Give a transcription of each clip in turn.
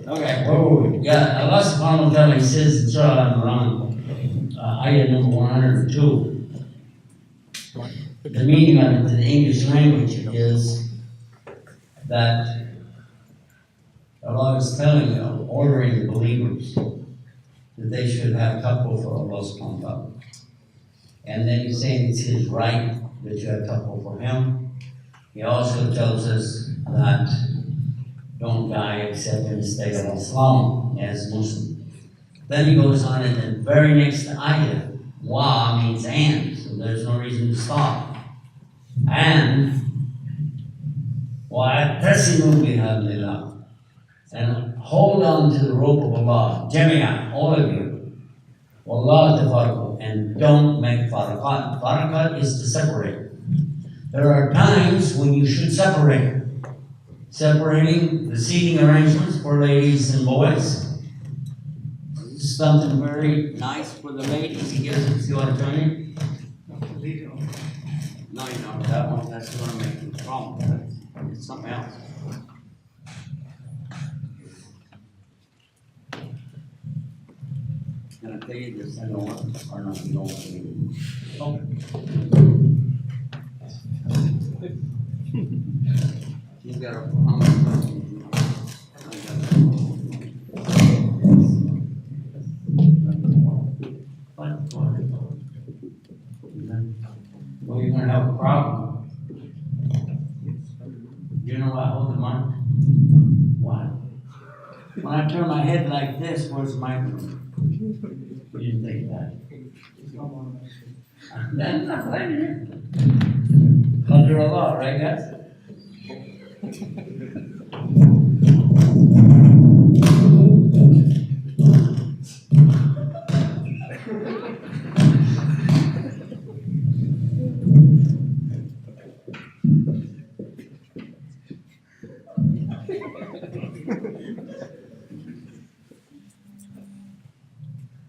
Okay, where were we? Yeah, Allah subhanahu wa ta'ala says in Surah Al-Imran, ayah number 102. The meaning of it in the English language is that Allah is telling you, ordering the believers that they should have taqwa for Allah subhanahu wa ta'ala. And then he's saying it's his right that you have taqwa for him. He also tells us that don't die except in the state of Islam as Muslim. Then he goes on in the very next ayah, wa means and, so there's no reason to stop. And وَاعْتَصِمُوا بِحَبْلِ اللَّهِ, and hold on to the rope of Allah, jami'an, all of you. وَاللَّهُ تَفَرَّقُوا, and don't make faraqat. Faraqat is to separate. There are times when you should separate. Separating the seating arrangements for ladies and boys. This is something very nice for the ladies. He gives it to you on turning. No, you know, that one, that's the one making the problem. It's something else. Can I tell you this? I know what, or not, you know what I mean. Okay. He's got a well, you're going to have a problem. You know what? Hold the mic. Why? When I turn my head like this, where's the microphone? You didn't think that. That's not right here. Under Allah, right, guys?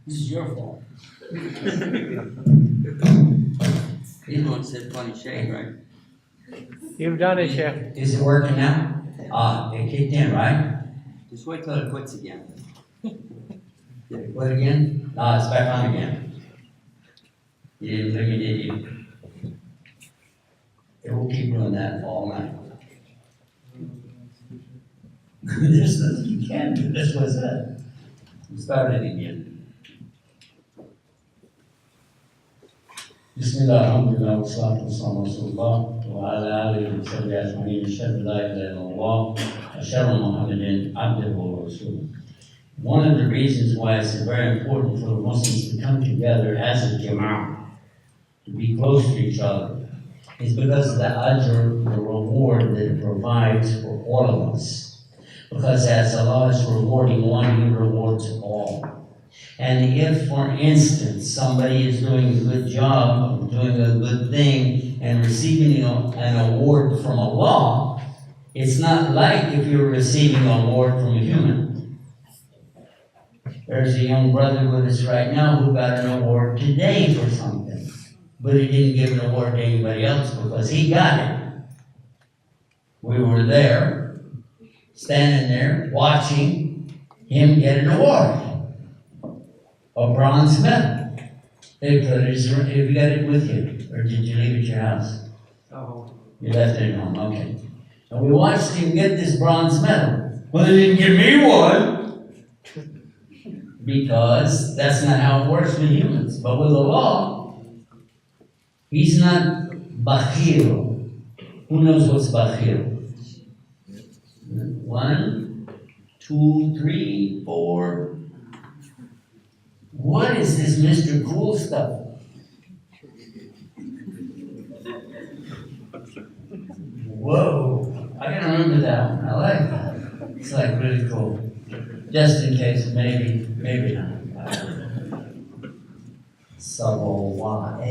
This is your fault. He's the one said funny shade, right? You've done it, Chef. Is it working now? It kicked in, right? Just wait till it quits again. Did it quit again? No, it's back on again. You didn't think it did, you? It will keep doing that all night. You can't do this, what's that? Start it again. Bismillah, alhamdulillah, wa salatu wa salam wa rasulullah, wa ala alihi wa sahbihi ajma'in, ashhadu la ilaha illallah, ashhadu Muhammadan abduhu wa rasuluh. One of the reasons why it's very important for the Muslims to come together as a jama'ah, to be close to each other, is because of the ajr, the reward that it provides for all of us. Because as Allah is rewarding one, He rewards all. And if, for instance, somebody is doing a good job, doing a good thing, and receiving an award from Allah, it's not like if you're receiving an award from a human. There's a young brother with us right now who got an award today for something, but he didn't give an award to anybody else because he got it. We were there, standing there, watching him get an award. A bronze medal. They put it, have you got it with you? Or did you leave it at your house? Oh. You left it at home, okay. And we watched him get this bronze medal. Well, they didn't give me one. Because that's not how it works with humans. But with Allah, He's not bakhil. Who knows what's bakhil? 1, 2, 3, 4. What is this Mr. Cool stuff? Whoa, I can remember that one. I like that. It's like really cool. Just in case, maybe not. Sabawa-A.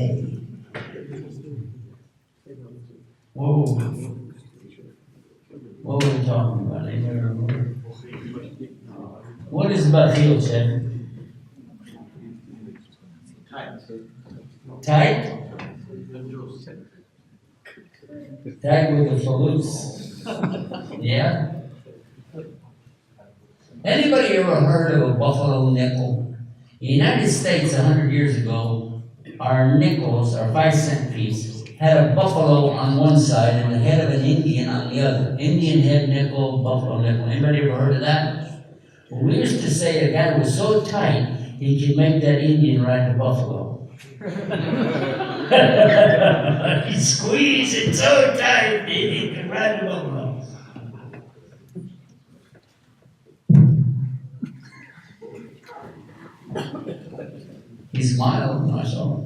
Whoa. What were we talking about? Anybody remember? What is bakhil, Chef? Tight? Tight with the faloots. Yeah? Anybody ever heard of a buffalo nickel? In the United States, 100 years ago, our nickels, our 5-cent piece, had a buffalo on one side and the head of an Indian on the other. Indian head nickel, buffalo nickel. Anybody ever heard of that? Well, we used to say a guy was so tight, he could make that Indian ride the buffalo. He squeezed it so tight, he could ride the buffalo. He smiled, and I saw him.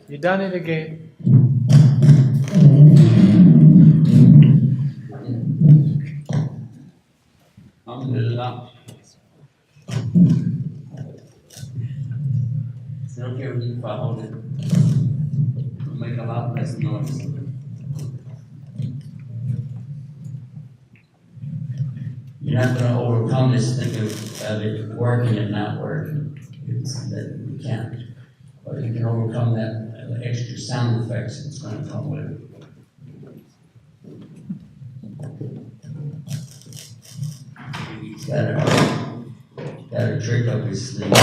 You done it again. Alhamdulillah. It's okay with you if I hold it. It'll make a lot less noise. You're not going to overcome this thing of it working and not working. It's that you can't. But you can overcome that extra sound effects that's going to come with it. He's got a trick up his sleeve.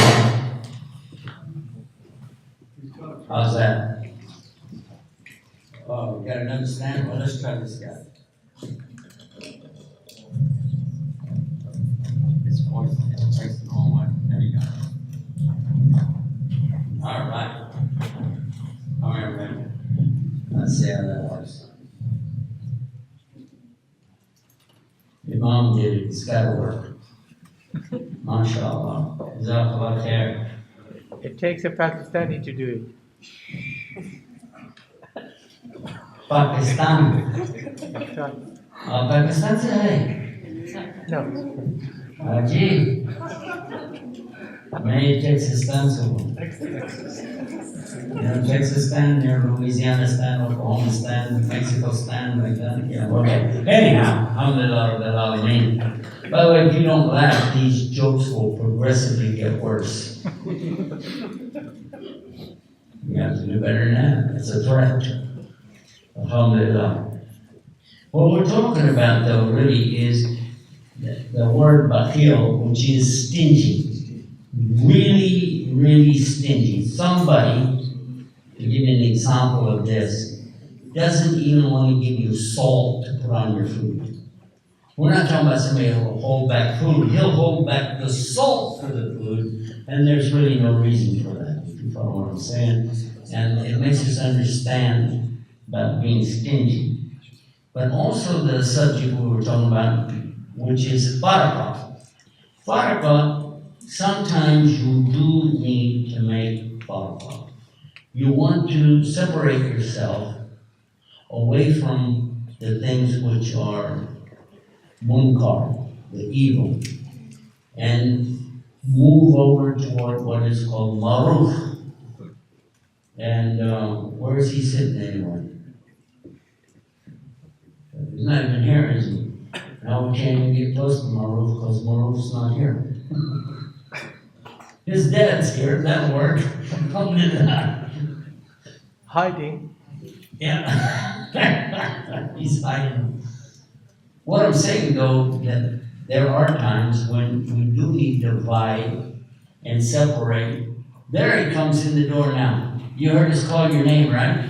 How's that? Oh, we got another stand? Well, let's try this guy. It's facing the wrong way. There you go. All right. Come here, man. Let's see how that works. Your mom did it. It's got to work. MashaAllah. Jazakallah khair. It takes a Pakistani to do it. Pakistan. Pakistan se hai? No. जी मैं Texastan से हूँ Texastan near Louisiana stand, Oklahoma stand, Mexico stand, like that. Yeah, okay. Anyhow, alhamdulillah rabbil alamin. By the way, if you don't laugh, these jokes will progressively get worse. You have to do better than that. It's a threat. Alhamdulillah. What we're talking about, though, really is the word bakhil, which is stingy. Really, really stingy. Somebody, to give you an example of this, doesn't even want to give you salt to put on your food. We're not talking about somebody who will hold back food. He'll hold back the salt for the food, and there's really no reason for that, if you follow what I'm saying. And it makes us understand about being stingy. But also the subject we were talking about, which is farqa. Farqa, sometimes you do need to make farqa. You want to separate yourself away from the things which are munkar, the evil, and move over toward what is called maruf. And where is he sitting anyway? He's not even here, is he? Now we can't even get close to Maruf because Maruf's not here. His dad's here, that'll work. Hiding. Yeah. He's hiding. What I'm saying though, that there are times when we do need to divide and separate. There he comes in the door now. You heard us call your name, right?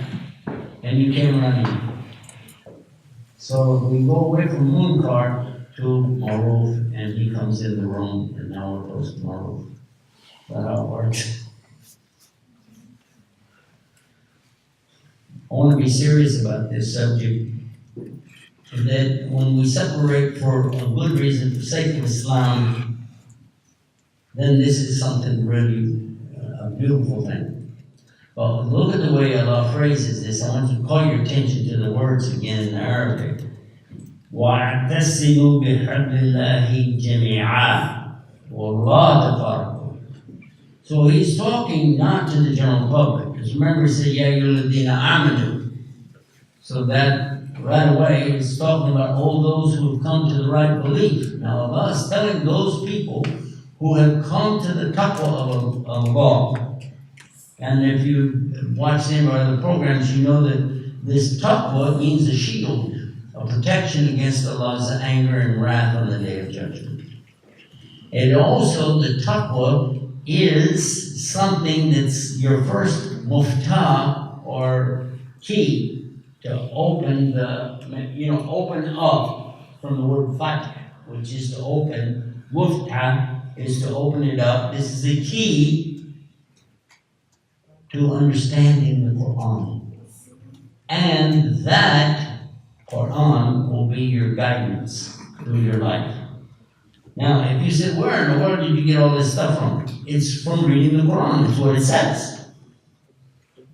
And you came running. So we go away from munkar to maruf, and he comes in the room, and now we're close to maruf. That's how it works. I want to be serious about this subject, that when we separate for a good reason, for sake of Islam, then this is something really a beautiful thing. But look at the way Allah phrases this. I want you to call your attention to the words again in Arabic. وَاعْتَصِمُوا بِحَبْلِ اللَّهِ جَمِيعًا وَاللَّهُ تَفَرَّقُوا. So he's talking not to the general public. Because remember he said, يَا أَيُّهَا الَّذِينَ آمَنُوا. So that right away is talking about all those who have come to the right belief. Now Allah is telling those people who have come to the taqwa of Allah. And if you watch any of our other programs, you know that this taqwa means a shield, a a protection against Allah's anger and wrath on the day of judgment. And also, the taqwa is something that's your first muftah or key to open open up from the word fatah, which is to open. Muftah is to open it up. This is the key to understanding the Quran. And that Quran will be your guidance through your life. Now, if you said, where in the world did you get all this stuff from? It's from reading the Quran. It's what it says.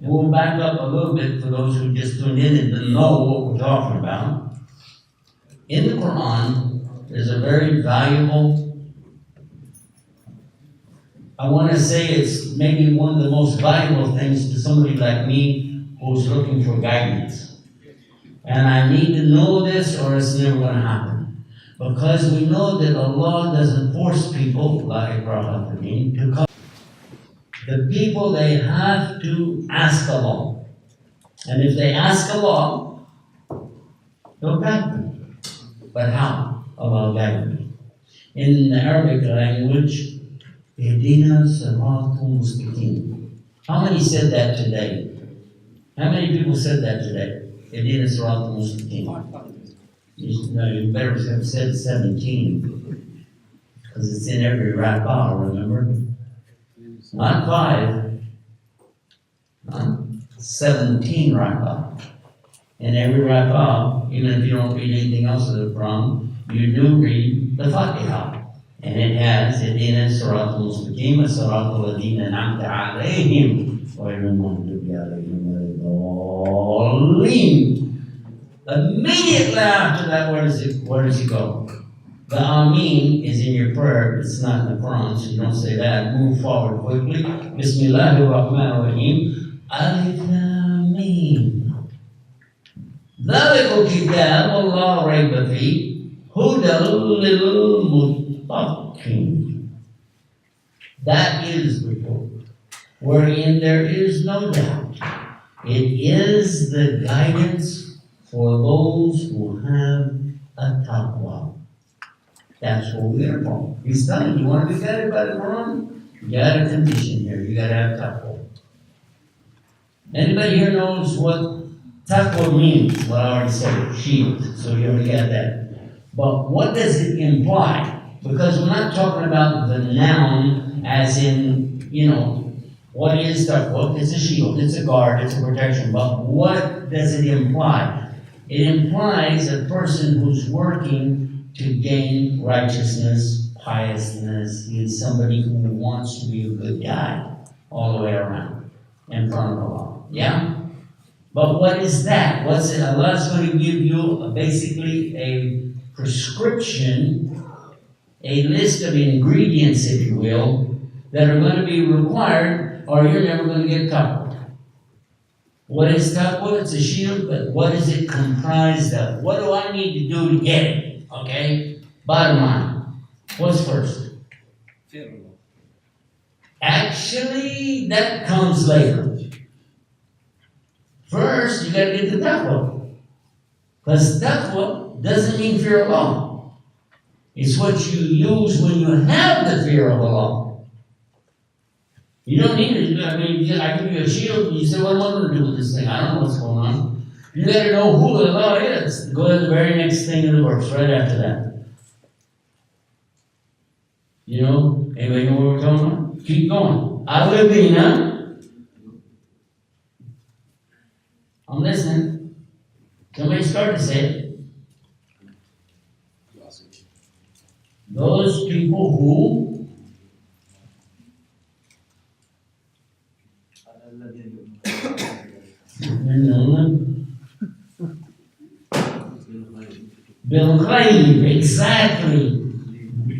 And we'll back up a little bit for those who just tuned in and didn't know what we're talking about. In the Quran, there's a very valuable, I want to say it's maybe one of the most valuable things to somebody like me who's looking for guidance. And I need to know this or it's never going to happen. Because we know that Allah doesn't force people, like Prophet to come. The people, they have to ask Allah. And if they ask Allah, they'll guide them. But how? Allah guide them. In the Arabic language, Ihdina siratal mustaqim. How many said that today? How many people said that today? Ihdina siratal mustaqim. You better have said 17. Because it's in every rak'ah, remember? Not 5. Not 17 rak'ah. In every rak'ah, even if you don't read anything else of the Quran, you do read the Fatiha. And it has Ihdina siratal mustaqim, siratal ladina an'amta alayhim, ghayril maghdubi alayhim waladdallin. Immediately after that, where does it go? The Ameen is in your prayer. It's not in the Quran, so you don't say that. Move forward quickly. Bismillahir Rahmanir Rahim. Alif Lam Mim. ذَلِكَ الْكِتَابُ لَا رَيْبَ فِيهِ هُدًى لِلْمُتَّقِينَ. That is the book wherein there is no doubt. It is the guidance for those who have a taqwa. That's what we're for. He's telling you, want to be guided by the Quran? You got a condition here. You got to have taqwa. Anybody here knows what taqwa means? Well, I already said it, shield. So you already got that. But what does it imply? Because we're not talking about the noun as in, what is taqwa? It's a shield, it's a guard, it's a protection. But what does it imply? It implies a person who's working to gain righteousness, piousness. He's somebody who wants to be a good guy all the way around in front of Allah. Yeah? But what is that? What's it? Allah's going to give you basically a prescription, a list of ingredients, if you will, that are going to be required or you're never going to get taqwa. What is taqwa? It's a shield, but what is it comprised of? What do I need to do to get it? Okay? Bottom line. What's first? Fear of Allah. Actually, that comes later. First, you got to get the taqwa. Because taqwa doesn't mean fear of Allah. It's what you use when you have the fear of Allah. You don't need it. I mean, I give you a shield, and you say, what am I going to do with this thing? I don't know what's going on. You got to know who Allah is. Go to the very next thing in the verse, right after that. Anybody know what we're talking about? Keep going. Alladina. I'm listening. Somebody start to say it. Those people who Bil Khayr, exactly.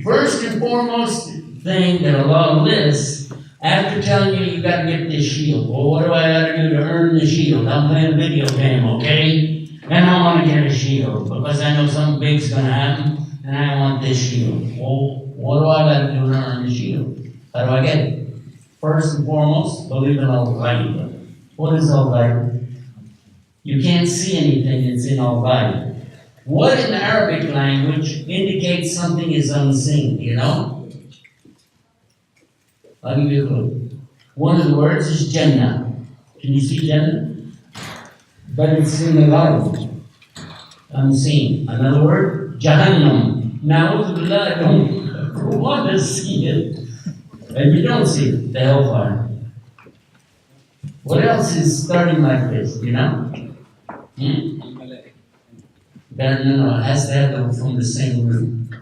First and foremost thing that Allah lists, after telling you got to get this shield. Well, what do I got to do to earn the shield? I'm playing a video game, okay? And I want to get a shield because I know something big's going to happen and I want this shield. Well, what do I got to do to earn the shield? How do I get it? First and foremost, believe in Al-Ghayb. What is Al-Ghayb? You can't see anything that's in Al-Ghayb. What in the Arabic language indicates something is unseen, you know? I'll give you a clue. One of the words is Jannah. Can you see Jannah? But it's in the Arabic. Unseen. Another word, Jahannam. Now, I don't want to see it. And you don't see it, the hellfire. What else is starting like this, you know? No, it has to have from the same root.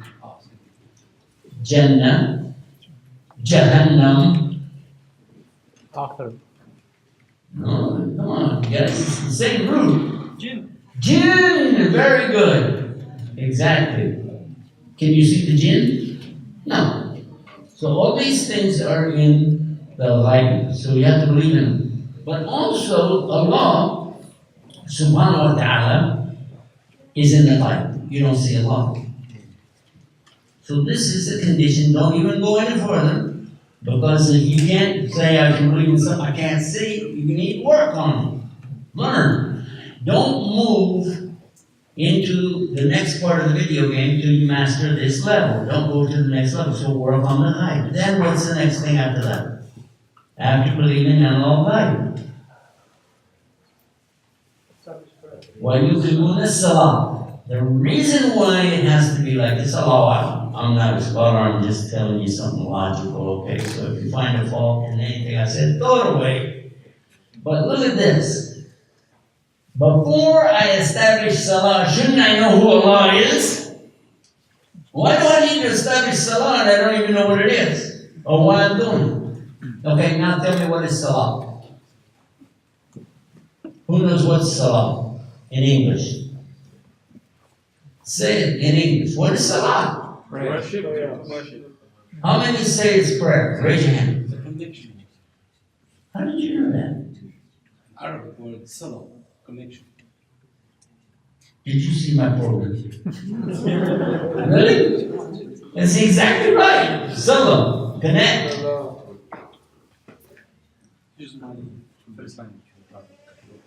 Jannah, Jahannam. Akhir. No, come on, yes, it's the same root. Jinn, very good. Exactly. Can you see the jinn? No. So all these things are in the ghaib, so you have to believe in them. But also, Allah, subhanahu wa ta'ala, is in the ghaib. You don't see Allah. So this is the condition. Don't even go any further. Because if you can't say I can believe in something I can't see, you need to work on it. Learn. Don't move into the next part of the video game till you master this level. Don't go to the next level. So work on the height. Then what's the next thing after that? After believing in Allah. وَيُقِيمُونَ الصَّلَاةَ. The reason why it has to be like this, I'm not a scholar, I'm just telling you something logical, okay? So if you find a fault in anything I said, throw it away. But look at this. Before I establish Salah, shouldn't I know who Allah is? Why do I need to establish Salah and I don't even know what it is? Or what I'm doing? Okay, now tell me what is Salah. Who knows what's Salah in English? Say it in English. What is Salah? Worship. How many say it's prayer? Raise your hand. The connection. How did you know that? Arabic word salah, connection. Did you see my program? Really? That's exactly right. Salah, connect. Use my first language.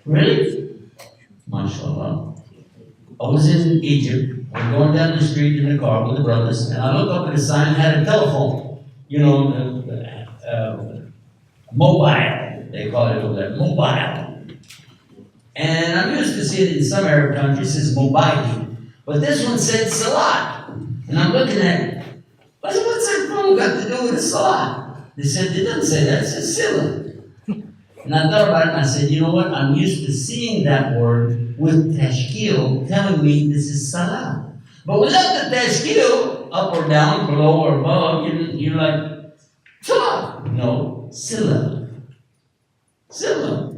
Really? MashaAllah. I was in Egypt. I'm going down the street in the car with the brothers, and I look up at a sign that had a telephone. You know, mobile. They call it over there, mobile. And I'm used to seeing it in some Arab countries, it says mobile. But this one said salat. And I'm looking at it. I said, what's that phone got to do with a salat? They said, it doesn't say that, it says sila. And I thought about it and I said, you know what? I'm used to seeing that word with tashkil telling me this is salah. But without the tashkil, up or down, below or above, you're like, salah. No, sila. Sila.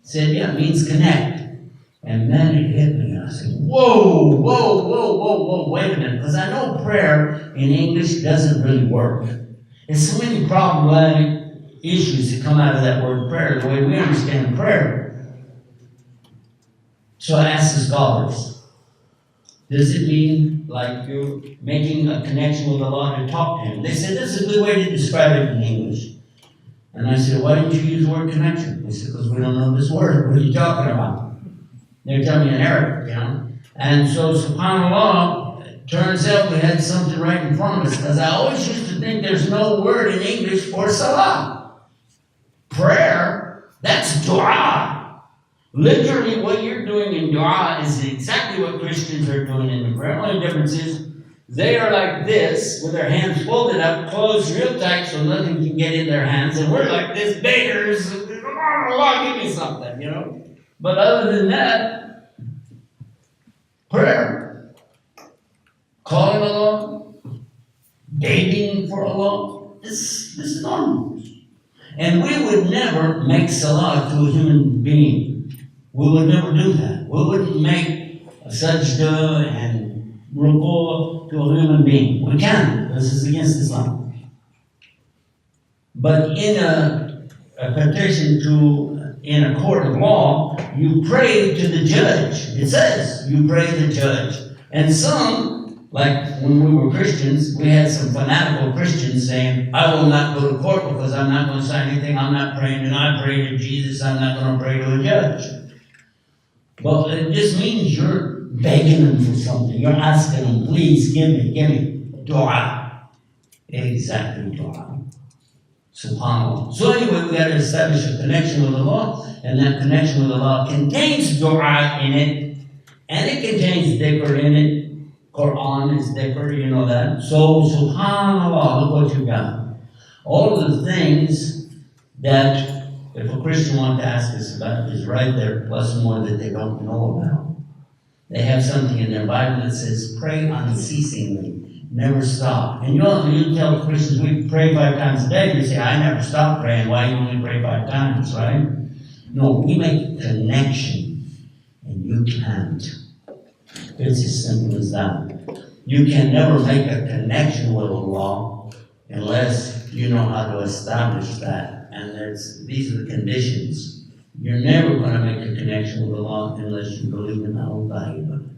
Said, yeah, it means connect. And then it hit me. And I said, whoa, wait a minute. Because I know prayer in English doesn't really work. There's so many problematic issues that come out of that word prayer, the way we understand prayer. So I asked the scholars, does it mean like you're making a connection with Allah to talk to Him? They said, this is a good way to describe it in English. And I said, why didn't you use the word connection? They said, because we don't know this word. What are you talking about? They're telling me in Arabic, you know. And so, subhanAllah, it turns out we had something right in front of us, because I always used to think there's no word in English for salah. Prayer, that's dua. Literally what you're doing in dua is exactly what Christians are doing in the prayer. The only difference is they are like this, with their hands folded up, closed real tight so nothing can get in their hands. And we're like this, beggars, Allah, give me something, you know. But other than that, prayer, calling Allah, begging for Allah, this is normal. And we would never make salah to a human being. We would never do that. We wouldn't make a sajda and ruku' to a human being. We can't. This is against Islam. But in a petition in a court of law, you pray to the judge. It says you pray to the judge. And some, like when we were Christians, we had some fanatical Christians saying, I will not go to court because I'm not going to sign anything. I'm not praying to God. I pray to Jesus. I'm not going to pray to a judge. Well, it just means you're begging him for something. You're asking him, please give me. Dua. Exactly, dua. SubhanAllah. So anyway, we got to establish a connection with Allah, and that connection with Allah contains dua in it, and it contains dhikr in it. Quran is dhikr, you know that. So, SubhanAllah, look what you've got. All of the things that if a Christian wants to ask us about is right there, plus more that they don't know about. They have something in their Bible that says, pray unceasingly, never stop. And you tell Christians, we pray 5 times a day. They say, I never stop praying. Why you only pray 5 times, right? No, we make a connection, and you can't. It's as simple as that. You can never make a connection with Allah unless you know how to establish that. And these are the conditions. You're never going to make a connection with Allah unless you believe in Al-Ghaib.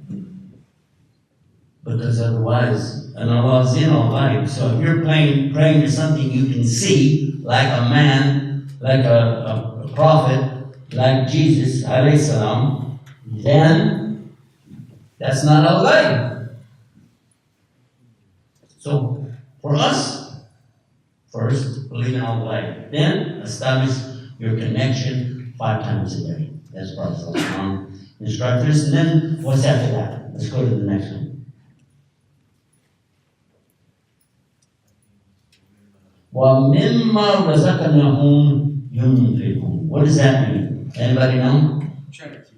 Because otherwise, and Allah's in Al-Ghaib. So if you're praying to something you can see, like a man, like a prophet, like Jesus, alayhi salam, then that's not Al-Ghaib. So for us, first, believe in Al-Ghaib. Then establish your connection 5 times a day. That's Prophet instructors. And then what's after that? Let's go to the next one. وَمِمَّا رَزَقْنَاهُمْ يُنْفِقُونَ. What does that mean? Anybody know? Charity.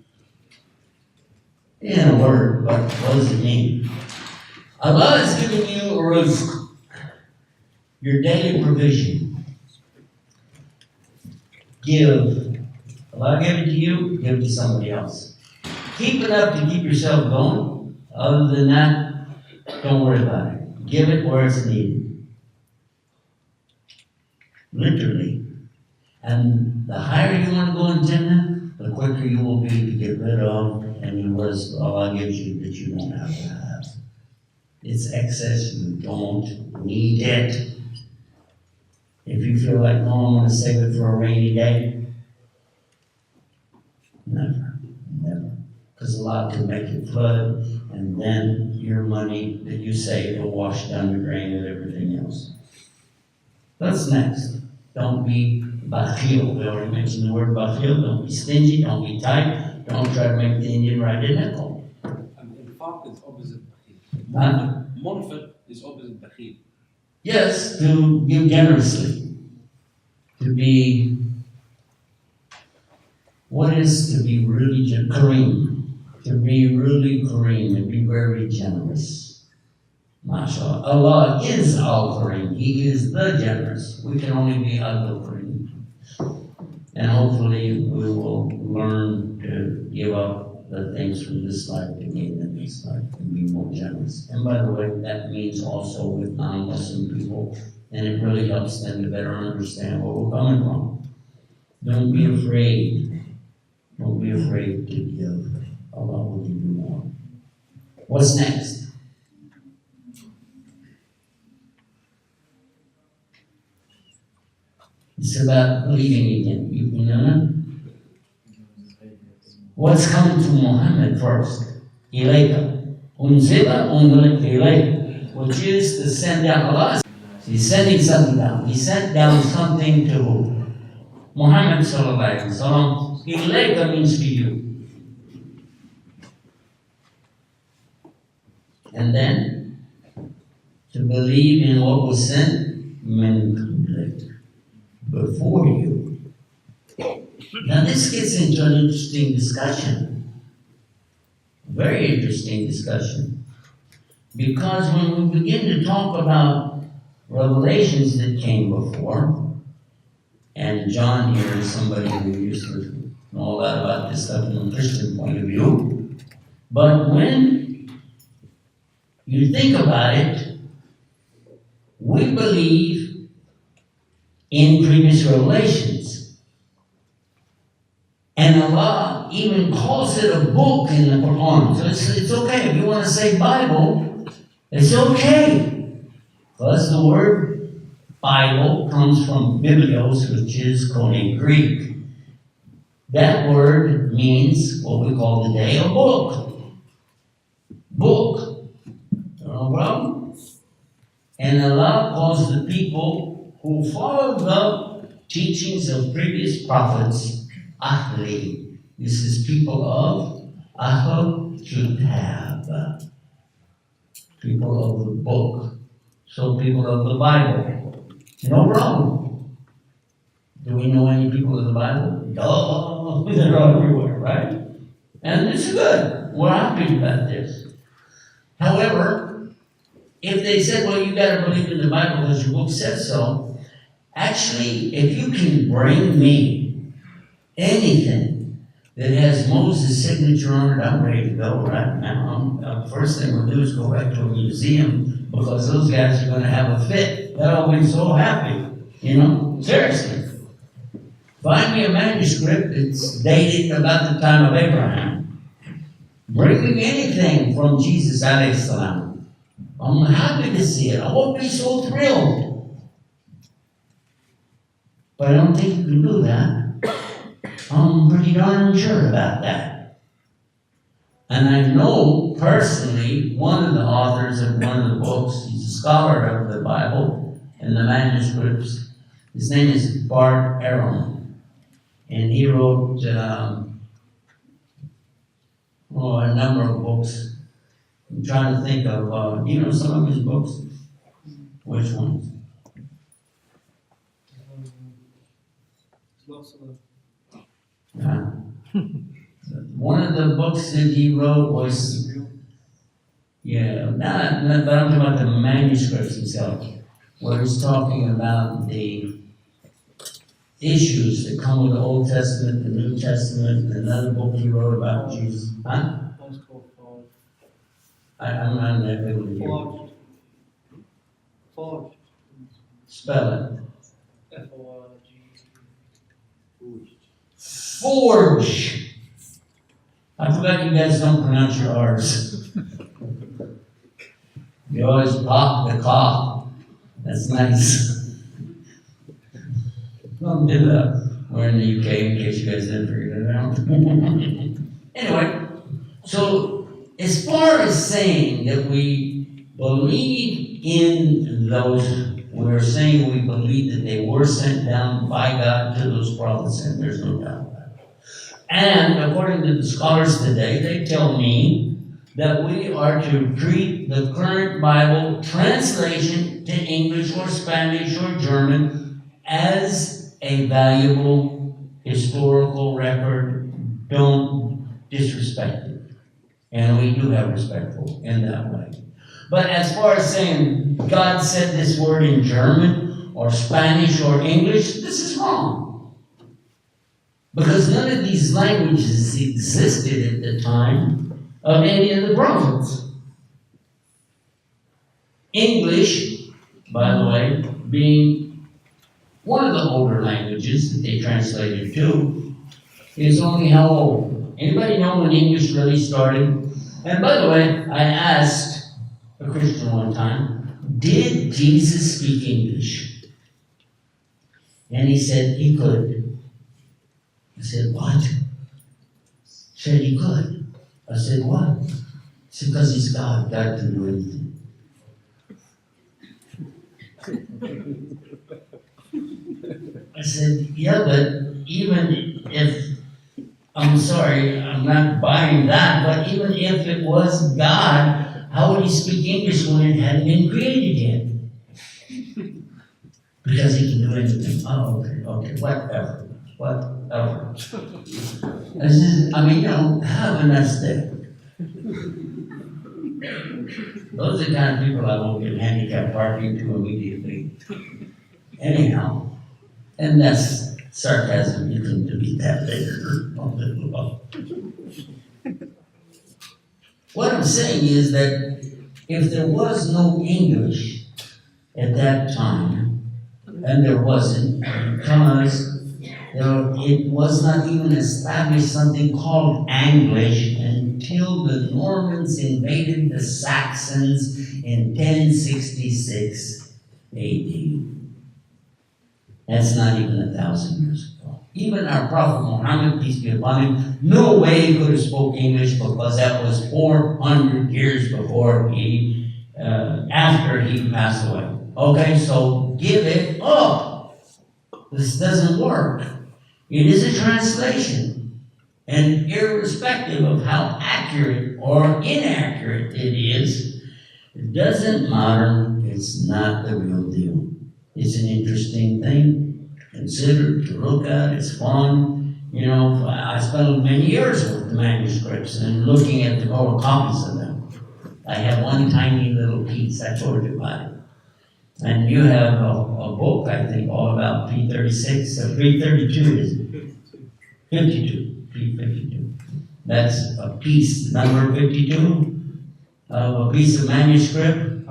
In a word, but what does it mean? Allah is giving you a rizq, your daily provision. Give. Allah gave it to you, give it to somebody else. Keep it up to keep yourself going. Other than that, don't worry about it. Give it where it's needed. Literally. And the higher you want to go in Jannah, the quicker you will be to get rid of any rizq Allah gives you that you don't have to have. It's excess, you don't need it. If you feel like, no, I'm going to save it for a rainy day, never. Because Allah can make it flood, and then your money that you save will wash down the drain with everything else. What's next? Don't be bakhil. We already mentioned the word bakhil. Don't be stingy, don't be tight, don't try to make the Indian ride a nickel. And infaq is opposite bakhil. Huh? Munfiq is opposite bakhil. Yes, to give generously. To be, what is to be really kareem? To be really kareem, to be very generous. MashaAllah. Allah is al-Kareem. He is the generous. We can only be al-Kareem. And hopefully we will learn to give up the things from this life to gain the next life and be more generous. And by the way, that means also with non-Muslim people, and it really helps them to better understand where we're coming from. Don't be afraid. Don't be afraid to give. Allah will give you more. What's next? It's about believing again. You know? What's coming to Muhammad first? Ilayka. Unzila ilayka. Which is to send down Allah. He's sending something down. He sent down something to who? Muhammad sallallahu alaihi wasallam. Ilayka means to you. And then to believe in what was sent, before you. Now this gets into an interesting discussion. Very interesting discussion. Because when we begin to talk about revelations that came before, and John here is somebody who used to know a lot about this stuff from a Christian point of view, but when you think about it, we believe in previous revelations. And Allah even calls it a book in the Quran. So it's okay. If you want to say Bible, it's okay. Because the word Bible comes from Biblios, which is Koine Greek. That word means what we call today a book. And Allah calls the people who follow the teachings of previous prophets, Ahli. This is people of Ahl Kitab, people of the book. So people of the Bible. No problem. Do we know any people of the Bible? No, they're everywhere, right? And it's good. We're happy about this. However, if they said, well, you got to believe in the Bible because your book says so, actually, if you can bring me anything that has Moses' signature on it, I'm ready to go right now. First thing we'll do is go back to a museum because those guys are going to have a fit. They'll be so happy, seriously. Find me a manuscript that's dated about the time of Abraham. Bring me anything from Jesus alayhi salam. I'm happy to see it. I won't be so thrilled. But I don't think you can do that. I'm pretty darn sure about that. And I know personally one of the authors of one of the books, he's a scholar of the Bible and the manuscripts. His name is Bart Ehrman. And he wrote a number of books. I'm trying to think of, some of his books? Which ones? One of the books that he wrote was, but I'm talking about the manuscripts themselves, where he's talking about the issues that come with the Old Testament, the New Testament, and another book he wrote about Jesus. Huh? One's called Forged. I'm not that big with you. Forged. Spell it. F-O-R-G. Forge. I forgot you guys don't pronounce your R's. You always pop the cough. That's nice. Don't do that. We're in the UK in case you guys didn't figure it out. Anyway, so as far as saying that we believe in those, we're saying we believe that they were sent down by God to those prophets, and there's no doubt about it. And according to the scholars today, they tell me that we are to treat the current Bible translation to English or Spanish or German as a valuable historical record. Don't disrespect it. And we do have respect for it in that way. But as far as saying God said this word in German or Spanish or English, this is wrong. Because none of these languages existed at the time of any of the prophets. English, by the way, being one of the older languages that they translated to, is only how old? Anybody know when English really started? And by the way, I asked a Christian one time, did Jesus speak English? And he said he could. I said, what? He said he could. I said, what? He said, because he's God. God can do anything. I said, yeah, but even if, I'm sorry, I'm not buying that, but even if it was God, how would he speak English when it hadn't been created yet? Because he can do anything. Oh, okay, whatever. I said, have a nice day. Those are the kind of people I won't give handicap parking to immediately. Anyhow, and that's sarcasm. You can delete that later. What I'm saying is that if there was no English at that time, and there wasn't, because it was not even established something called Anglish until the Normans invaded the Saxons in 1066 AD. That's not even 1,000 years ago. Even our Prophet Muhammad, peace be upon him, no way he could have spoke English because that was 400 years before after he passed away. Okay, so give it up. This doesn't work. It is a translation. And irrespective of how accurate or inaccurate it is, it doesn't matter. It's not the real deal. It's an interesting thing to consider, to look at. It's fun. You know, I spent many years with the manuscripts and looking at the old copies of them. I have one tiny little piece. I told you about it. And you have a book, I think, all about P36, or P32 is it? 52, P52. That's a piece, number 52, of a piece of manuscript.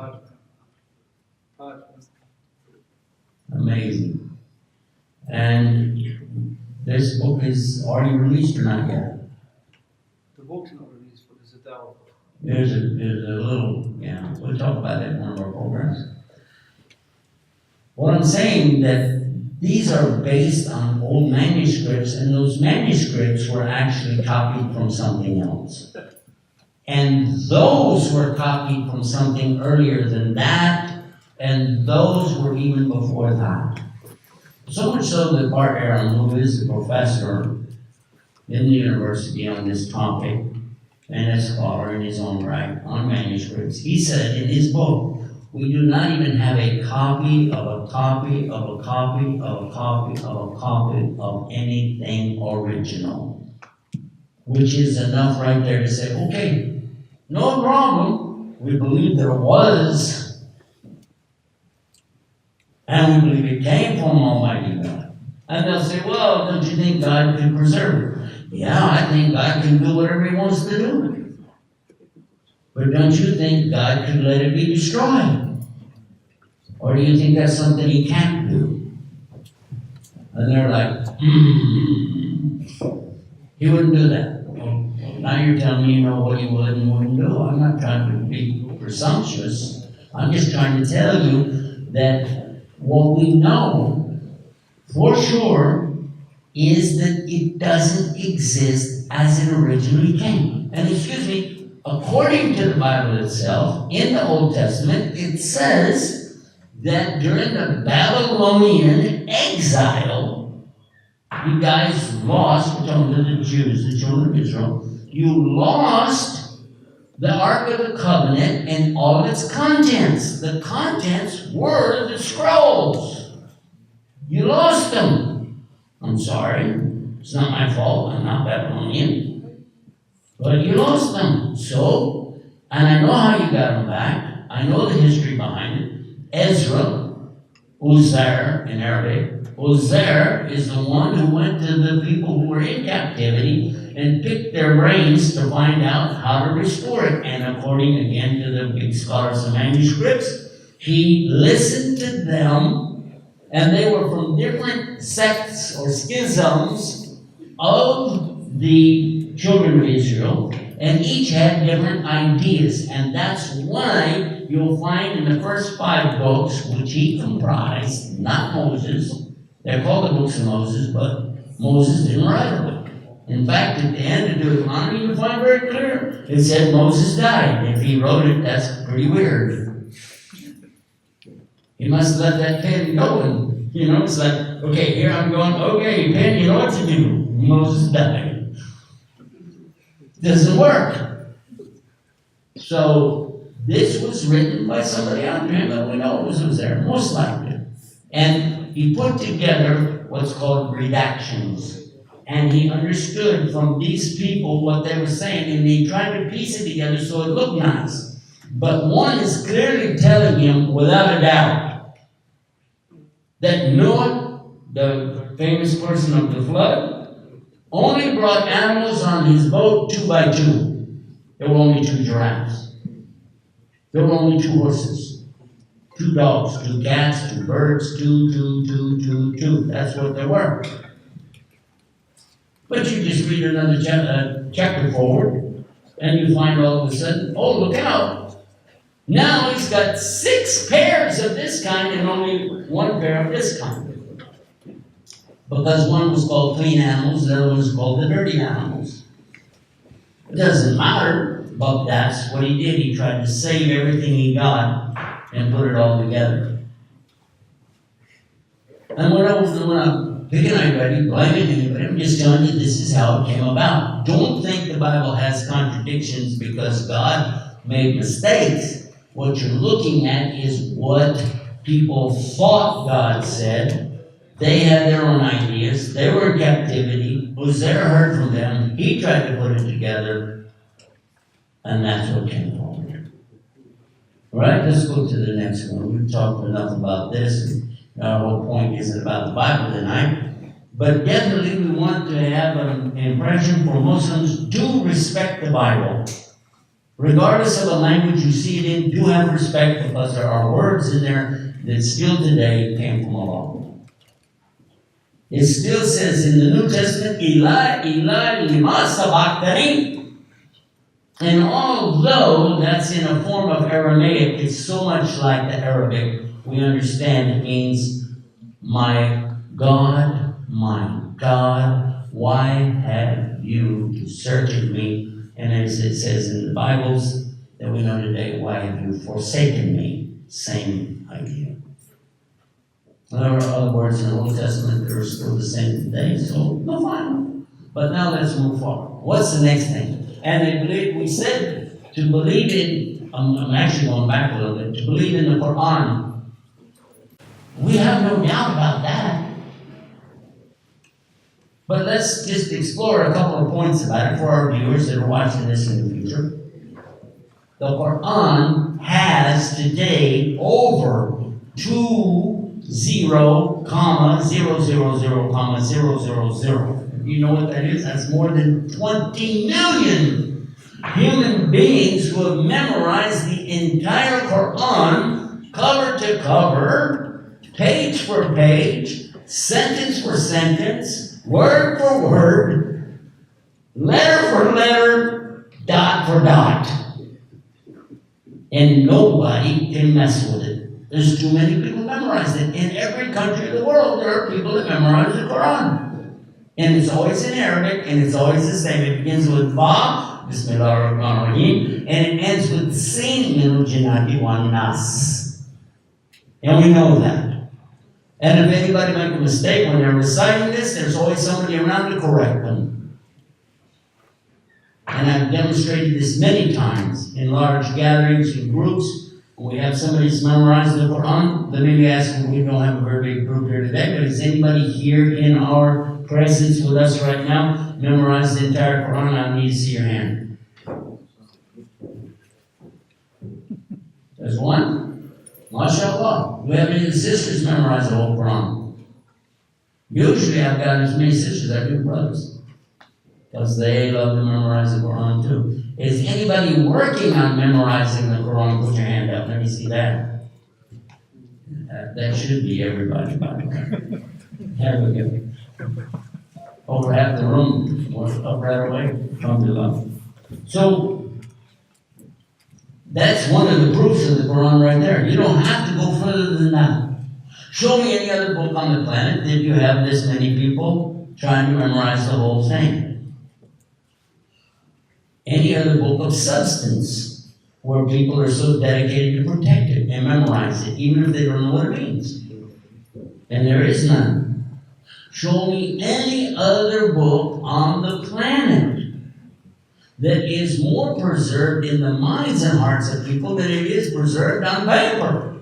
Amazing. And this book is already released or not yet? The book's not released, but there's a demo. There's a little, yeah, we'll talk about that in one of our programs. What I'm saying that these are based on old manuscripts, and those manuscripts were actually copied from something else. And those were copied from something earlier than that, and those were even before that. So much so that Bart Aram, who is a professor in the university on this topic, and a scholar in his own right on manuscripts, he said in his book, we do not even have a copy of a copy of a copy of a copy of a copy of anything original. Which is enough right there to say, okay, no problem. We believe there was, and we believe it came from Almighty God. And they'll say, well, don't you think God can preserve it? Yeah, I think God can do whatever he wants to do. But don't you think God could let it be destroyed? Or do you think that's something he can't do? And they're like, he wouldn't do that. Well, now you're telling me you know what he would and wouldn't do. I'm not trying to be presumptuous. I'm just trying to tell you that what we know for sure is that it doesn't exist as it originally came. And excuse me, according to the Bible itself, in the Old Testament, it says that during the Babylonian exile, you guys lost, we're talking to the Jews, the children of Israel, you lost the Ark of the Covenant and all of its contents. The contents were the scrolls. You lost them. I'm sorry. It's not my fault. I'm not Babylonian. But you lost them. So, and I know how you got them back. I know the history behind it. Ezra, Uzair in Arabic. Uzair is the one who went to the people who were in captivity and picked their brains to find out how to restore it. And according again to the big scholars of manuscripts, he listened to them, and they were from different sects or schisms of the children of Israel, and each had different ideas. And that's why you'll find in the first 5 books, which he comprised, not Moses, they're called the books of Moses, but Moses didn't write a book. In fact, at the end of Deuteronomy, you find very clear, it said Moses died. If he wrote it, that's pretty weird. He must let that pen going. You know, it's like, okay, here I'm going, okay, pen, you know what to do. Moses died. Doesn't work. So, this was written by somebody out there, but we know it was there, most likely. And he put together what's called redactions. And he understood from these people what they were saying, and he tried to piece it together so it looked nice. But one is clearly telling him, without a doubt, that Noah, the famous person of the flood, only brought animals on his boat 2 by 2. There were only 2 giraffes. There were only 2 horses, 2 dogs, 2 cats, 2 birds, 2. That's what there were. But you just read another chapter forward, and you find all of a sudden, oh, look out. Now he's got 6 pairs of this kind and only 1 pair of this kind. Because one was called clean animals, the other one was called the dirty animals. It doesn't matter, but that's what he did. He tried to save everything he got and put it all together. And when I'm picking anybody, blaming anybody, I'm just telling you this is how it came about. Don't think the Bible has contradictions because God made mistakes. What you're looking at is what people thought God said. They had their own ideas. They were in captivity. Hosea heard from them. He tried to put it together. And that's what came forward. All right, let's go to the next one. We've talked enough about this. Our whole point isn't about the Bible tonight. But definitely we want to have an impression for Muslims, do respect the Bible. Regardless of the language you see it in, do have respect because there are words in there that still today came from Allah. It still says in the New Testament, Eli, Eli, lima sabachthani. And although that's in a form of Aramaic, it's so much like the Arabic, we understand it means, my God, why have you deserted me? And as it says in the Bibles that we know today, why have you forsaken me? Same idea. There are other words in the Old Testament that are still the same today, so no fine. But now let's move forward. What's the next thing? And I believe we said to believe in, I'm actually going back a little bit, to believe in the Quran. We have no doubt about that. But let's just explore a couple of points about it for our viewers that are watching this in the future. The Quran has today over 20, 000, 000. You know what that is? That's more than 20 million human beings who have memorized the entire Quran, cover to cover, page for page, sentence for sentence, word for word, letter for letter, dot for dot. And nobody can mess with it. There's too many people who memorize it. In every country of the world, there are people that memorize the Quran. And it's always in Arabic, and it's always the same. It begins with Ba, Bismillah ar-Rahman ar-Rahim, and it ends with Sin min al-Jinnati wan nas. And we know that. And if anybody make a mistake when they're reciting this, there's always somebody around to correct them. And I've demonstrated this many times in large gatherings and groups. When we have somebody who's memorized the Quran, let me ask you, we don't have a very big group here today, but is anybody here in our presence with us right now memorize the entire Quran? I need to see your hand. There's one. MashaAllah. Do we have any of the sisters memorize the whole Quran? Usually I've got as many sisters as I do brothers, because they love to memorize the Quran too. Is anybody working on memorizing the Quran? Put your hand up. Let me see that. That should be everybody, by the way. Have a good. Over half the room was up right away. Alhamdulillah. So that's one of the proofs of the Quran right there. You don't have to go further than that. Show me any other book on the planet that you have this many people trying to memorize the whole thing. Any other book of substance where people are so dedicated to protect it and memorize it, even if they don't know what it means. And there is none. Show me any other book on the planet that is more preserved in the minds and hearts of people than it is preserved on paper.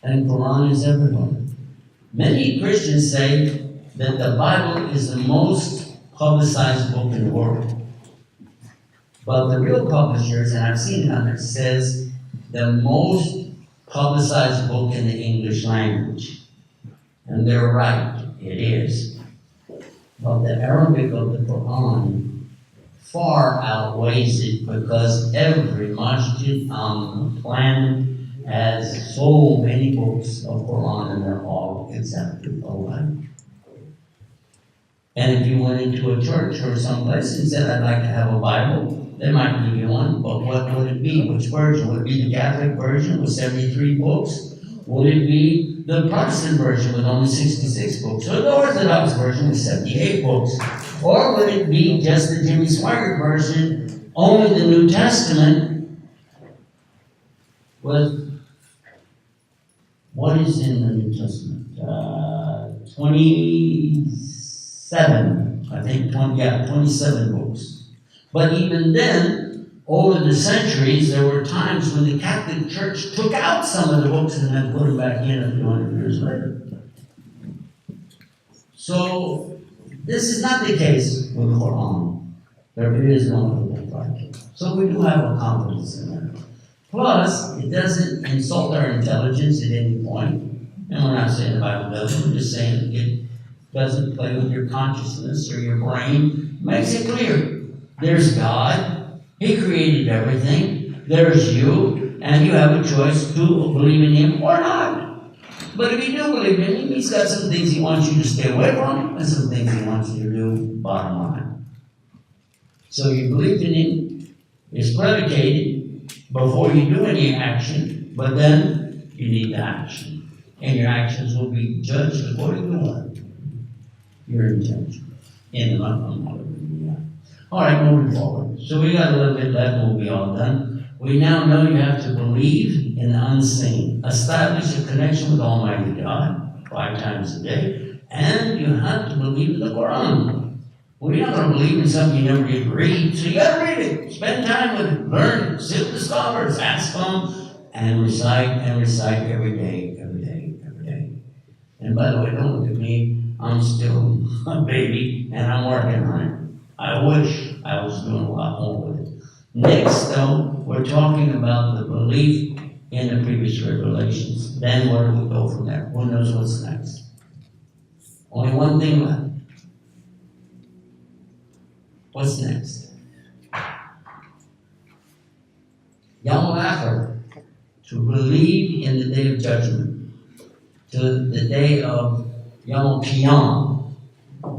And Quran is everywhere. Many Christians say that the Bible is the most publicized book in the world. But the real publishers, and I've seen it on there, says the most publicized book in the English language. And they're right, it is. But the Arabic of the Quran far outweighs it, because every masjid on the planet has so many books of Quran, and they're all accepted alike. And if you went into a church or someplace and said, I'd like to have a Bible, they might give you one, but what would it be? Which version? Would it be the Catholic version with 73 books? Would it be the Protestant version with only 66 books? Or the Orthodox version with 78 books? Or would it be just the Jimmy Swaggart version, only the New Testament, with What is in the New Testament? 27, I think, 27 books. But even then, over the centuries, there were times when the Catholic Church took out some of the books and then put them back in a few hundred years later. So, this is not the case with the Quran. There is no other book like it. So we do have a confidence in that. Plus, it doesn't insult our intelligence at any point. And we're not saying the Bible doesn't, we're just saying it doesn't play with your consciousness or your brain. It makes it clear. There's God. He created everything. There's you. And you have a choice to believe in Him or not. But if you do believe in Him, He's got some things He wants you to stay away from and some things He wants you to do, bottom line. So you believe in Him is predicated before you do any action, but then you need the action. And your actions will be judged according to what? Your intention. In the All right, moving forward. So we got a little bit left and we'll be all done. We now know you have to believe in the unseen. Establish a connection with Almighty God 5 times a day. And you have to believe in the Quran. Well, you're not going to believe in something you never did read, so you got to read it. Spend time with it. Learn it. Sit with the scholars. Ask them. And recite every day, every day, every day. And by the way, don't look at me. I'm still a baby, and I'm working on it. I wish I was doing a lot more with it. Next, though, we're talking about the belief in the previous revelations. Then where do we go from there? Who knows what's next? Only one thing left. What's next? Yom Akhir, to believe in the day of judgment, to the day of Yom Qiyamah.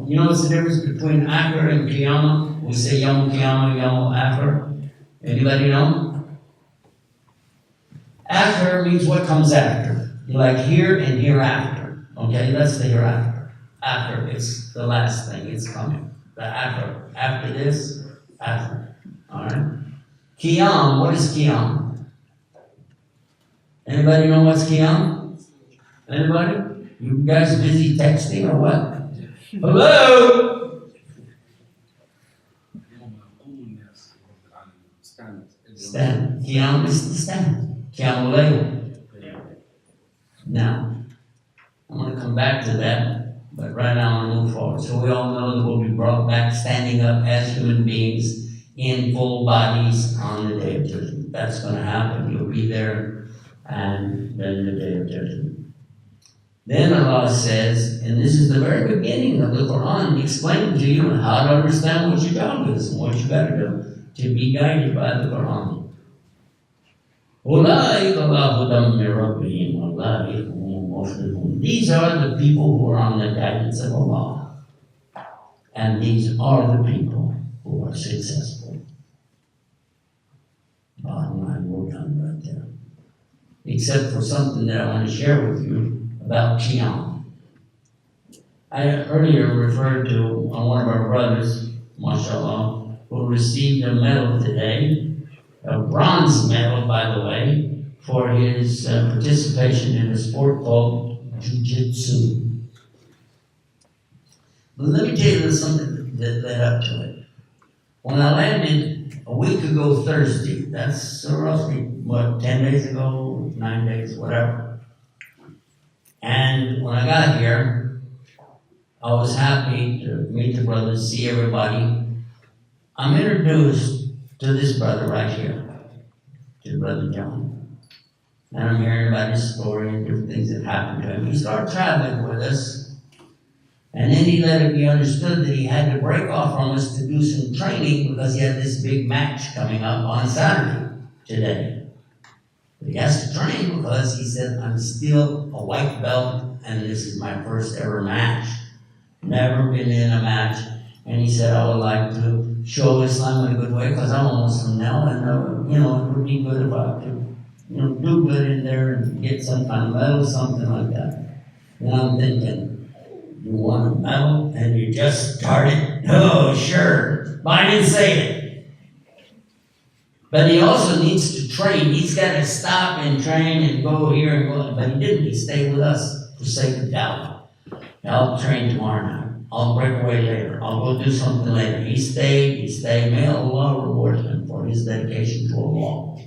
You know what's the difference between Akhir and Qiyamah? We say Yom Qiyamah, Yom Akhir. Anybody know? Akhir means what comes after. Like here and hereafter. Okay, that's the hereafter. After, it's the last thing, it's coming. The after. After this, after. Alright? Qiyam, what is Qiyam? Anybody know what's Qiyam? Anybody? You guys busy texting or what? Hello? Stand. Qiyam is the stand. Qiyam al-layl. Now, I'm going to come back to that. But right now, I'm going to move forward. So we all know that we'll be brought back standing up as human beings in full bodies on the day of judgment. That's going to happen. You'll be there, and then the day of judgment. Then Allah says, and this is the very beginning of the Quran, explaining to you how to understand what your job is and what you got to do to be guided by the Quran. These are the people who are on the guidance of Allah. And these are the people who are successful. Bottom line, we're done right there. Except for something that I want to share with you about Qiyam. I earlier referred to one of our brothers, mashallah, who received a medal today, a bronze medal, by the way, for his participation in a sport called Jiu-Jitsu. Let me tell you something that led up to it. When I landed a week ago Thursday, that's roughly, 10 days ago, 9 days, whatever. And when I got here, I was happy to meet the brothers, see everybody. I'm introduced to this brother right here, to Brother John. And I'm hearing about his story and different things that happened to him. He started traveling with us. And then he let it be understood that he had to break off from us to do some training because he had this big match coming up on Saturday today. But he has to train because he said, I'm still a white belt and this is my first ever match. Never been in a match. And he said, I would like to show Islam in a good way because I'm a Muslim now and, it would be good if I could, do good in there and get some kind of medal, something like that. And I'm thinking, you want a medal and you just started? Oh, sure. But I didn't say it. But he also needs to train. He's got to stop and train and go here and go. But he didn't. He stayed with us for sake of doubt. I'll train tomorrow night. I'll break away later. I'll go do something later. He stayed. May Allah reward him for his dedication to Allah.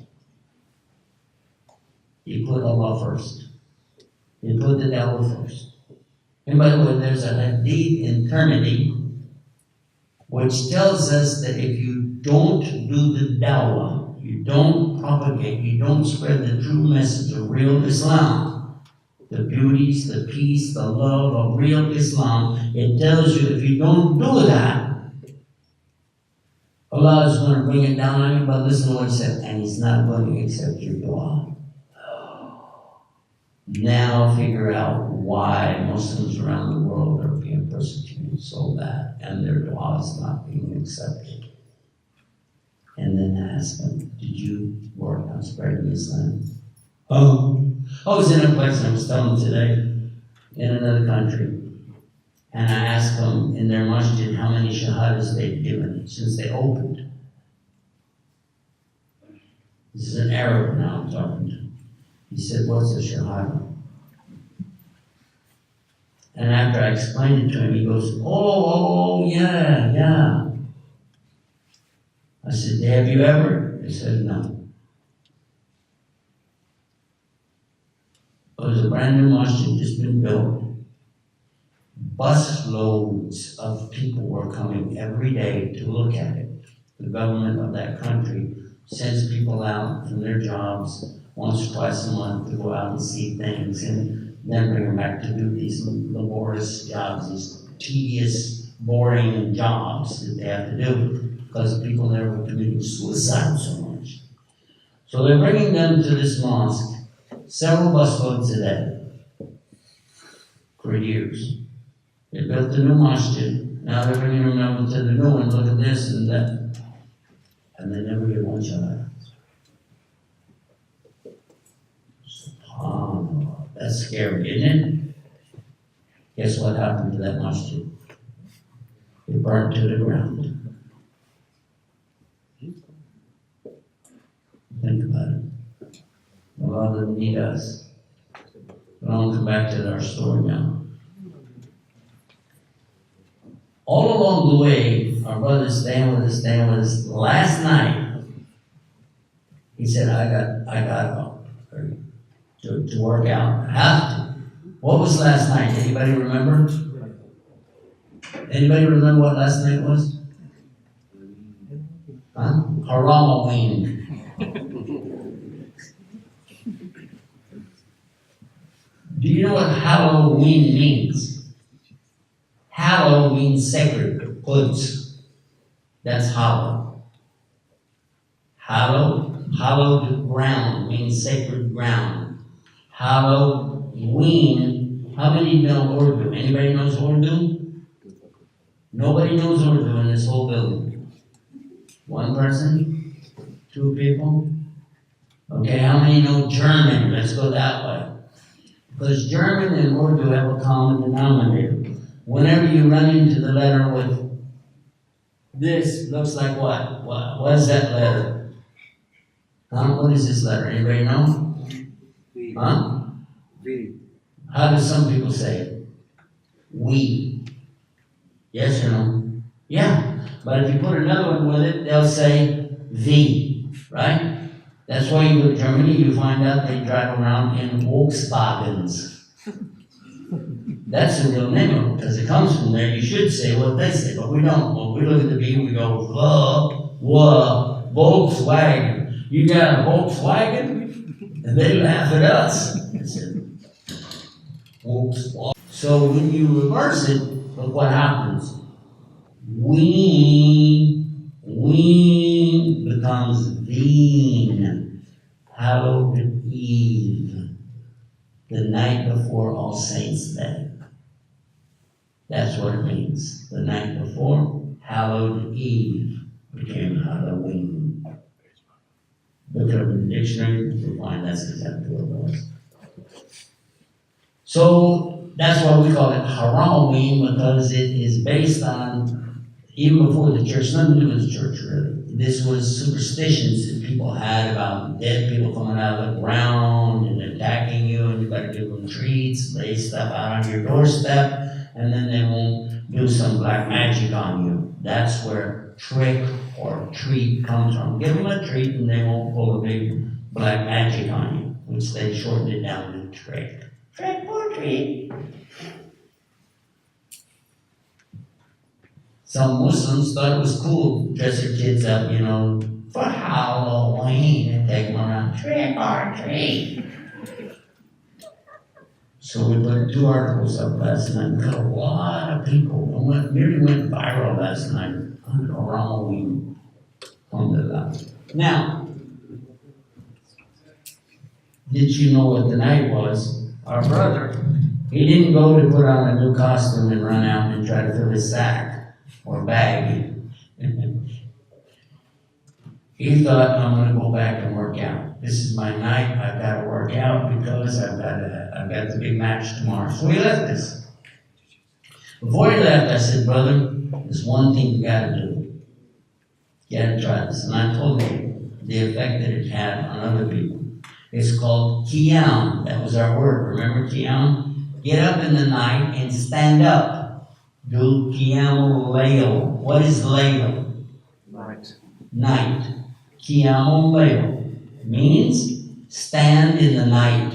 He put Allah first. He put the dawah first. And by the way, there's a hadith in Tirmidhi which tells us that if you don't do the dawah, you don't propagate, you don't spread the true message of real Islam, the beauties, the peace, the love of real Islam, it tells you if you don't do that, Allah is going to bring it down on you. But listen to what he said, and he's not going to accept your dua. Now figure out why Muslims around the world are being persecuted so bad and their dua is not being accepted. And then ask them, did you work on spreading Islam? Oh, I was in a place, I was telling today, in another country, and I asked them in their masjid how many shahadas they'd given since they opened. This is an Arab now I'm talking to. He said, what's a shahada? And after I explained it to him, he goes, oh, yeah. I said, have you ever? He said, no. It was a brand new masjid, just been built. Bus loads of people were coming every day to look at it. The government of that country sends people out from their jobs once or twice a month to go out and see things and then bring them back to do these laborious jobs, these tedious, boring jobs that they have to do because people there were committing suicide so much. So they're bringing them to this mosque, several busloads a day for years. They built the new masjid, now they're bringing them over to the new one, look at this and that. And they never get one shahada. SubhanAllah. That's scary, isn't it? Guess what happened to that masjid? It burned to the ground. Think about it. Allah doesn't need us. But I'll come back to our story now. All along the way, our brother staying with us. Last night, he said, I got to work out. I have to. What was last night? Anybody remember? Anybody remember what last night was? Huh? Haramaween. Do you know what Halloween means? Hallow means sacred, Quds. That's hallow. Hallowed ground means sacred ground. Halloween. How many know Urdu? Anybody knows Urdu? Nobody knows Urdu in this whole building. One person? Two people? Okay, how many know German? Let's go that way. Because German and Urdu have a common denominator. Whenever you run into the letter with this, looks like what? What is that letter? Huh? What is this letter? Anybody know? Huh? How do some people say it? We. Yes or no? Yeah. But if you put another one with it, they'll say the. Right? That's why you go to Germany, you find out they drive around in Volkswagens. That's the real name of it, because it comes from there. You should say what they say, but we don't. When we look at the V, we go, Volkswagen. You got a Volkswagen? And they laugh at us. I said, Volkswagen. So when you reverse it, look what happens. Ween becomes Veen. Hallowed Eve. The night before All Saints' Day. That's what it means. The night before, Hallowed Eve became Halloween. Look it up in the dictionary, you'll find that's exactly what it was. So that's why we call it Haramaween, because it is based on, even before the church, nothing to do with the church really. this was superstitions that people had about dead people coming out of the ground and attacking you, and you gotta give them treats, lay stuff out on your doorstep, and then they won't do some black magic on you. That's where trick or treat comes from. Give them a treat and they won't pull a big black magic on you, which they shortened it down to trick. Trick or treat. Some Muslims thought it was cool to dress their kids up, for Halloween and take them around, trick or treat. So we put 2 articles up last night, got a lot of people. Nearly went viral last night on Halloween. Now, did you know what the night was? Our brother, he didn't go to put on a new costume and run out and try to fill his sack or bag. He thought, I'm gonna go back and work out. This is my night, I've gotta work out because I've got the big match tomorrow. So he left us. Before he left, I said, brother, there's one thing you gotta do. You gotta try this. And I told him the effect that it had on other people. It's called qiyam. That was our word. Remember qiyam? Get up in the night and stand up. Do qiyamul layl. What is layl? Night. Qiyamul layl means stand in the night.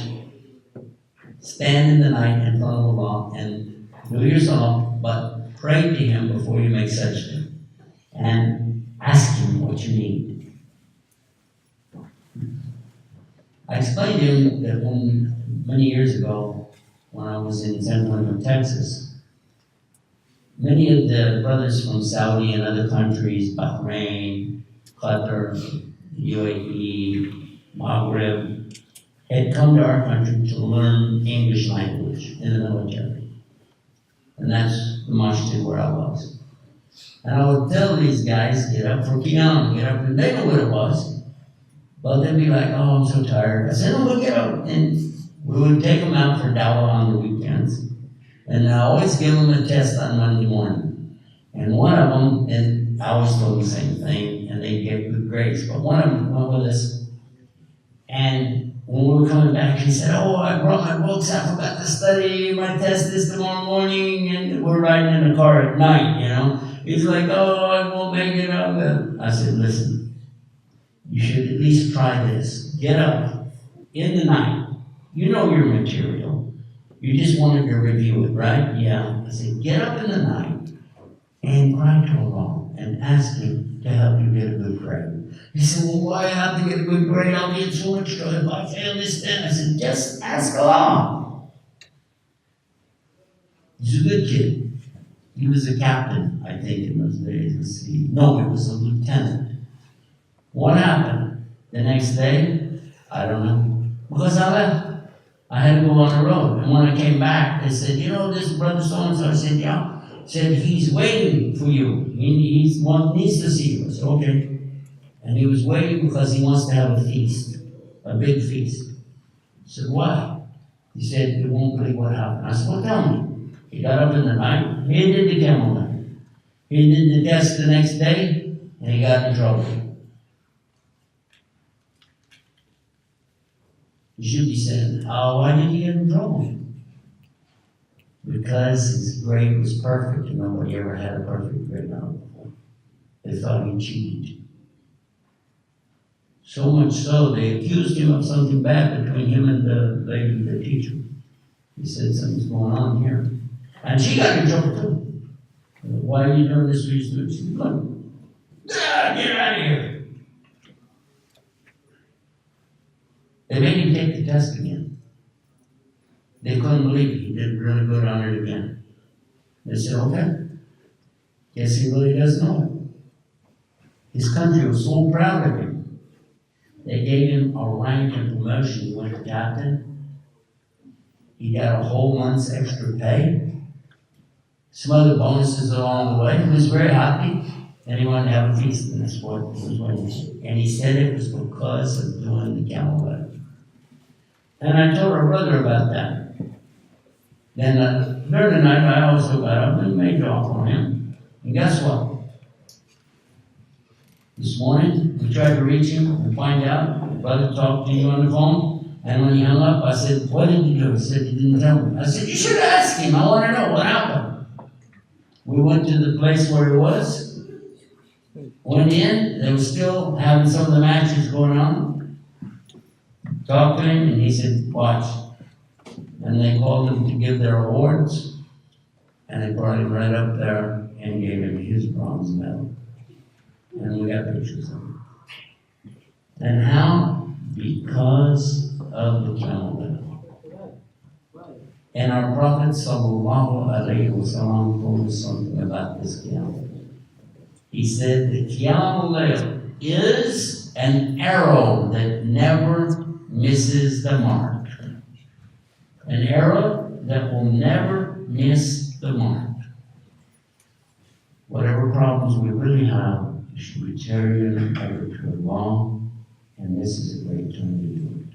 Stand in the night in front of Allah and do your salah, but pray to Him before you make sajda. And ask Him what you need. I explained to him that many years ago, when I was in San Antonio, Texas, many of the brothers from Saudi and other countries, Bahrain, Qatar, UAE, Maghreb, had come to our country to learn English language in the military. And that's the masjid where I was. And I would tell these guys, get up for Qiyam, get up, and they know what it was. But they'd be like, oh, I'm so tired. I said, no, we'll get up. And we would take them out for dawah on the weekends. And I always give them a test on Monday morning. And one of them, and I always told them the same thing, and they'd get good grades. But one of them went with us. And when we were coming back, he said, oh, I brought my books. I forgot to study. My test is tomorrow morning. And we're riding in the car at night, He's like, oh, I won't make it up. I said, listen. You should at least try this. Get up in the night. You know your material. You just wanted to review it, right? Yeah. I said, get up in the night and cry to Allah and ask Him to help you get a good grade. He said, well, why have to get a good grade? I'll get so much trouble if I fail this test. I said, just ask Allah. He's a good kid. He was a captain, I think, in those days. No, he was a lieutenant. What happened? The next day, I don't know. Because I left. I had to go on the road. And when I came back, they said, this brother so-and-so. I said, yeah. Said, he's waiting for you. He needs to see you. I said, okay. And he was waiting because he wants to have a feast. A big feast. I said, why? He said, you won't believe what happened. I said, well, tell me. He got up in the night. He did the camel run. He did the test the next day, and he got in trouble. You should be saying, why did he get in trouble? Because his grade was perfect, and nobody ever had a perfect grade on it before. They thought he cheated. So much so, they accused him of something bad between him and the lady, the teacher. He said, something's going on here. And she got in trouble too. Why are you doing this to your students? She said, look, get out of here. They made him take the test again. They couldn't believe it. He did really good on it again. They said, okay. Guess he really does know it. His country was so proud of him. They gave him a rank and promotion. He went to captain. He got a whole month's extra pay. Some other bonuses along the way. He was very happy. And he wanted to have a feast, and that's what he was waiting. And he said it was because of doing the camel ride. And I told our brother about that. Then during the night, I also got up and made off on him. And guess what? This morning, we tried to reach him and find out. Your brother talked to you on the phone, and when he hung up, I said, what did you do? He said, he didn't tell me. I said, you should have asked him. I want to know what happened. We went to the place where he was, went in, they were still having some of the matches going on. Talked to him, and he said, watch. And they called him to give their awards, and they brought him right up there and gave him his bronze medal. And we got pictures of him. And how? Because of the camel medal. And our Prophet sallallahu alaihi wasallam told us something about this camel. He said the camel is an arrow that never misses the mark. An arrow that will never miss the mark. Whatever problems we really have, we should return them over to Allah, and this is a great time to do it.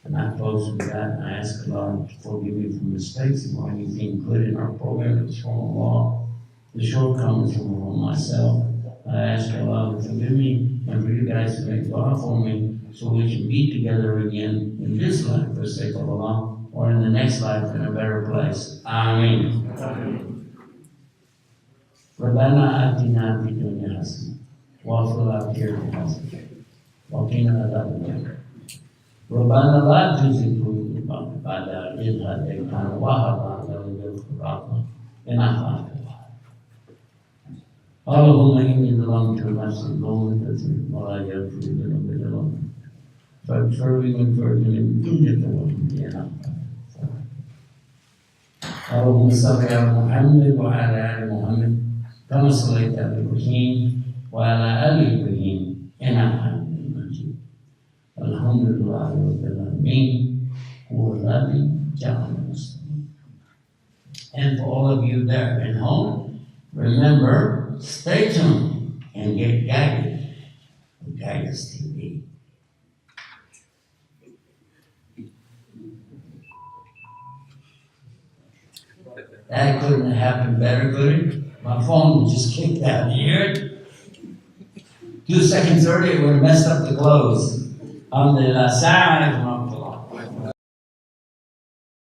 And I close with that, and I ask Allah to forgive me for mistakes and anything good in our program that's from Allah, the shortcomings from myself. I ask Allah to forgive me and for you guys to make dua for me so we can be together again in this life for the sake of Allah, or in the next life in a better place. Ameen. ربنا آتنا في الدنيا حسنة وفي الآخرة حسنة وقنا عذاب النار ربنا لا تزغ قلوبنا بعد إذ هديتنا وهب لنا من لدنك رحمة إنك أنت الوهاب اللهم إني ظلمت نفسي ظلما كثيرا ولا يغفر الذنوب إلا أنت فاغفر لي مغفرة من عندك وارحمني اللهم صل على محمد وعلى آل محمد كما صليت على إبراهيم وعلى آل إبراهيم إنك حميد مجيد الحمد لله رب العالمين هو الذي جعل المسلمين. And for all of you there at home, remember, stay tuned and get guided with Guidance TV. That couldn't have happened better, could it? My phone just kicked out. You hear it? 2 seconds earlier, it would have messed up the close. Alhamdulillah. Assalamu alaikum.